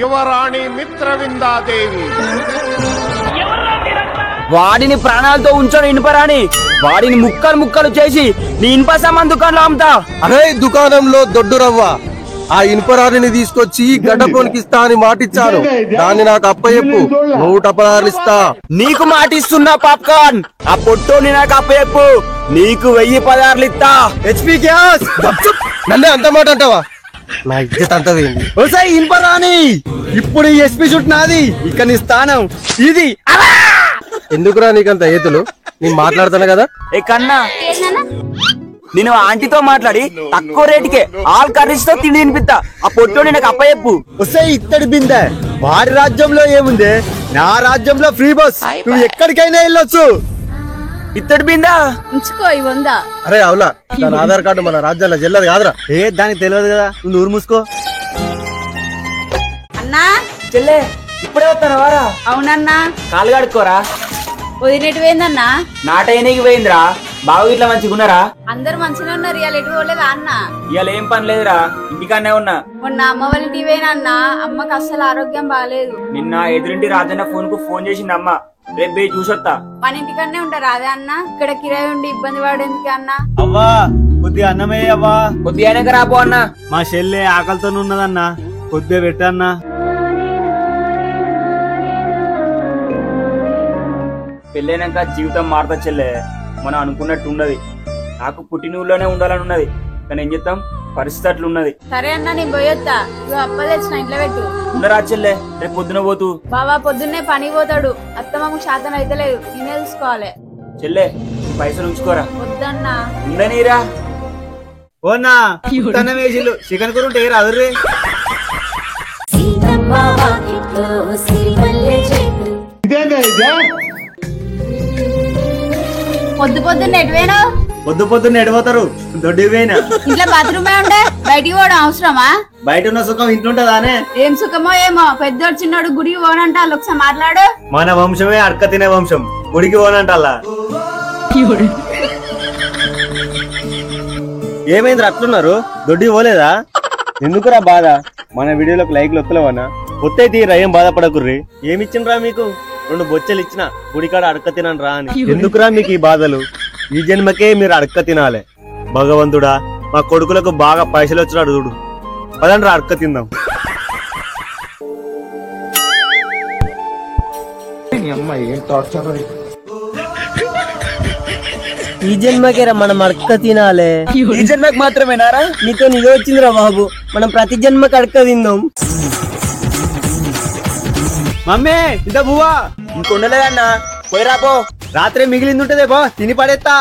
యువరాణి మిత్రవిందాదేవి వాడిని ప్రాణాలతో ఉంచడు ఇనుపరాణి. వాడిని ముక్కలు ముక్కలు చేసి నీ ఇనుప సామాన్ దుకాణంలో అమ్ముతా. అరే దుకాణంలో దొడ్డు రవ్వ ఆ ఇనుపరాణిని తీసుకొచ్చి గడ్డపోనికి ఇస్తా అని మాటిచ్చాను. దాన్ని నాకు అప్పచెప్పు, 116 ఇస్తా. నీకు మాటిస్తున్నా పాప్కార్న్. ఆ పొట్టోని నాకు అప్పచెప్పు, నీకు 1000 16 ఇస్తా. హెచ్పి గ్యాస్ నన్నే అంత మాట అంటావా? నా ఇజ్జత్ అంత వేయండి. ఓసారి ఇనుపరాణి, ఇప్పుడు ఈ ఎస్పీ చుట్టూ నాది, ఇక నీ స్థానం ఇది. ఎందుకురా నీకంత ఏతులు? నేను మాట్లాడతాను కదా. ఏ కన్నా, నేను ఆంటీతో మాట్లాడి తక్కువ రేటుకే ఆల్ కర్రీస్ తో తిండి తినిపిస్తా. ఆ పొట్టోని నాకు అప్పచెప్పు. వస్తే ఇత్తడి బిందె. వాడి రాజ్యంలో ఏముంది, నా రాజ్యంలో ఫ్రీ బస్, నువ్వు ఎక్కడికైనా వెళ్ళొచ్చు. ఇత్తడి బిందా ఉంచుకో ఈ 100. అరే అవునా, దాని ఆధార్ కార్డు మన రాజ్యాల్లో చెల్లదు కాదురా. దానికి తెలియదు కదా, నువ్వు నూరు మూసుకో. అన్నా చెల్లె ఇప్పుడే వస్తాను వారా. అవునన్నా. కాలు కడుక్కోరా. వదినెటు పోయిందన్నా? నాటైనకి పోయిందిరా. బావు ఇట్లా మంచిగున్నారా? అందరు మంచిగా ఉన్నారు. ఇవాళ ఎటు పోలేదా అన్న? ఇవాళ ఏం పని లేదురా, ఇంటికాన్నే ఉన్నా. మొన్న అమ్మ వాళ్ళ ఇంటికి పోయినా అన్న, అమ్మకి అస్సలు ఆరోగ్యం బాగాలేదు. నిన్న ఎదురింటి రాజన్న ఫోన్ చేసింది అమ్మ. రేపు పోయి చూసొత్తా. మన ఇంటికన్నే ఉంటారు అదే అన్న. ఇక్కడ కిరాయి ఉండి ఇబ్బంది పడేందుకు అన్న. అవ్వా కొద్దిగా అన్నమే అవ్వా. కొద్దిగా రాబో అన్న. మా చెల్లె ఆకలితో ఉన్నదన్నా, కొద్దిగా పెట్టన్నా. పెళ్ళైనాక జీవితం మారుతా చెల్లె. మనం అనుకున్నట్టు ఉండదు. నాకు పుట్టిన ఊళ్ళోనే ఉండాలని ఉన్నది, కానీ ఏం చేద్దాం, పరిస్థితి అట్లా ఉన్నది. సరే అన్న, నేను పోయొత్తా. నువ్వు అప్ప తెచ్చిన ఇంట్లో పెట్టు. ఉండరా చెల్లె, రేపు పొద్దున పోతూ. బాబా పొద్దున్నే పని పోతాడు. అత్తమ్మకు శాతం అయితే లేదు, నేనే చూసుకోవాలి. చెల్లె పైసలు ఉంచుకోరా. వద్దన్నా. ఉండనీరా. ఓనా అన్నం వేసిల్లు, చికెన్ కూర ఉంటే రాదుర్రీ. పొద్దున్న ఎటువేనా? పొద్దున్న ఎడిపోతారు, దొడ్డిపోయినా. ఇంట్లో బాత్రూమే ఉంటే బయటికి పోవడం అవసరమా? బయట ఉన్న సుఖం ఇంట్లో ఉంటదానే. ఏం సుఖమో ఏమో, పెద్దోడు చిన్నోడు గుడికి పోనంట. ఒకసారి మాట్లాడు. మన వంశమే అడక తినే వంశం, గుడికి పోనంటల్లా. ఏమైంది అట్లున్నారు? దొడ్డి పోలేదా? ఎందుకురా బాధ? మన వీడియోలకు లైక్లు వస్తలేవన్నా? వత్తైతే ఏం బాధపడకుర్రి. ఏమిచ్చిండ్రా మీకు? 2 బొచ్చెలు ఇచ్చిన, గుడికాడ అడక తినను రా అని. ఎందుకురా మీకు ఈ బాధలు? ఈ జన్మకే మీరు అడక్క తినాలే. భగవంతుడా, మా కొడుకులకు బాగా పైసలు వచ్చినాడు చూడు. పదండ్రా అడక్క తిందాం. ఈ జన్మకేరా మనం అడక్క తినాలే. ఈ జన్మకి మాత్రమేనారా? నీతో నిజం వచ్చిందిరా బాబు, మనం ప్రతి జన్మకి అడక్క తిందాం. మమ్మీ ఇంత బువ్వా ఇంకొండలేదన్నా, పోయిరాపో. రాత్రి మిగిలింది ఉంటదే బా, తిని పడేస్తా.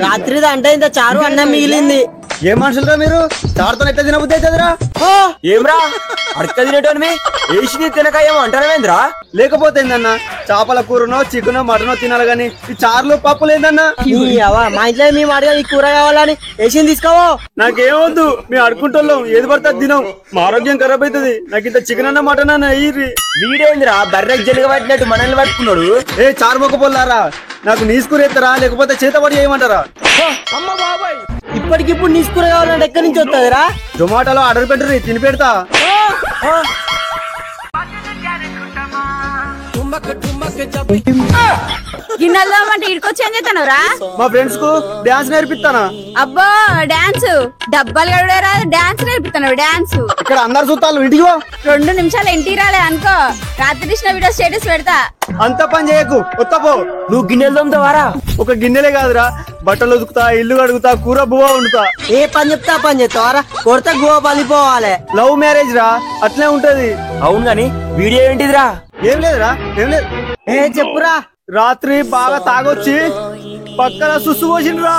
రాత్రిది అంటే ఇంత చారు అన్నం మిగిలింది. ఏం మనుషులరా మీరు? చారుతో ఎట్లా తినబుద్ధి అవుతుందిరా? ఏమ్రా అడక్క తినేటోనివి వేసి తినక ఏమో అంటారేంద్రా? లేకపోతే ఏందన్నా, చేపల కూరనో చికెనో మటనో తినాలి గాని ఈ చారులు పప్పులు ఏందన్నా? మా ఇంట్లో మేము అడిగా ఈ కూర కావాలని వేసి తీసుకోవో. నాకేమొద్దు, మేము అడుకుంటాం ఏది పడితే తినాం. మా ఆరోగ్యం ఖరాబ్ అవుతుంది. నాకు ఇంత చికెన్ అన్న మటన్ అన్న అయ్యి. వీడేంద్రా బర్రెకి జలుగ పట్టినట్టు మనల్ని పట్టుకున్నాడు? ఏ చారు మొక్క పొల్లారా, నాకు నీసుకూరెత్తరా లేకపోతే చేతబడి చేయమంటారా? అమ్మ బాబాయ్, ఇప్పటికిప్పుడు నీ కూర కావాలంటే ఎక్కడి నుంచి వస్తుందిరా? జొమాటోలో ఆర్డర్ పెట్టరు, తిని పెడతా. గిన్నెలు అంటే ఇడికొచ్చి ఏం చేస్తాను రా? మా ఫ్రెండ్స్ కు డాన్స్ నేర్పిస్తానా? అబ్బో డాన్స్, డబ్బాలు గడవడేరా, డాన్స్ నేర్పిస్తాను. డాన్స్ ఇక్కడ అందరు చూస్తాను. ఇంటికి 2 నిమిషాలు ఇంటికి రాలే అనుకో, రాత్రి తీసిన వీడియో స్టేటస్ పెడతా. అంత పని చేయకు, వత్తపో. నువ్వు గిన్నెలు తోముతావారా? ఒక గిన్నెలే కాదురా, బట్టలు ఉతుకుతా, ఇల్లు కడుగుతా, కూర బువ్వ వండుతా. ఏ పని చెప్తా పని చెప్తావారా? కొడితే గువ్వ పలిపోవాలి. లవ్ మ్యారేజ్ రా, అట్లే ఉంటది. అవును గాని వీడియో ఏంటిదిరా? ఏం లేదురా, ఏం లేదు. ఏ చెప్పురా. రాత్రి బాగా తాగొచ్చి పక్కన సుస్సు పోసిండ్రా.